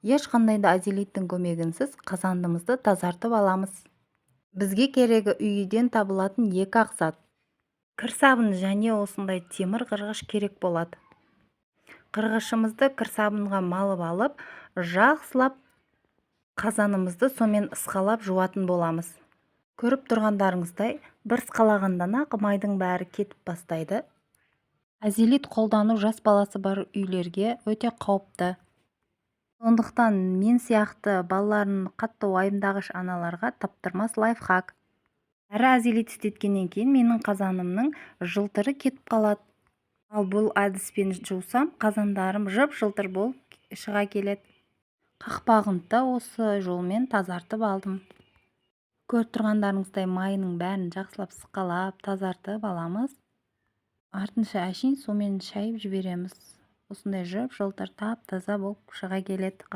Ешқандай да азелиттің көмегінсіз қазандымызды тазартып аламыз. Бізге керегі үйден табылатын екі-ақ зат. Кір сабыны және осындай темір қырғыш керек болады. Қырғышымызды кір сабынға малып алып, жақсылап қазанымызды сомен ысқалап жуатын боламыз. Көріп тұрғандарыңыздай, бір ысқалағандан-ақ майдың бәрі кетіп бастайды. Азелит қолдану жас баласы бар үйлерге өте қауіпті. Сондықтан мен сияқты балаларын қатты уайымдағыш аналарға таптырмас лайфхак. Әрі азелит істеткеннен кейін менің қазанымның жылтыры кетіп қалады. Ал бұл әдіспен жусам, қазандарым жып-жылтыр болып шыға келеді. Қақпағын да осы жолмен тазартып алдым. Көріп тұрғандарыңыздай майының бәрін жақсылап сықалап, тазартып аламыз. Артынша әшейін сумен шайып жібереміз. Осындай жып-жылтыр тап-таза болып шыға келеді.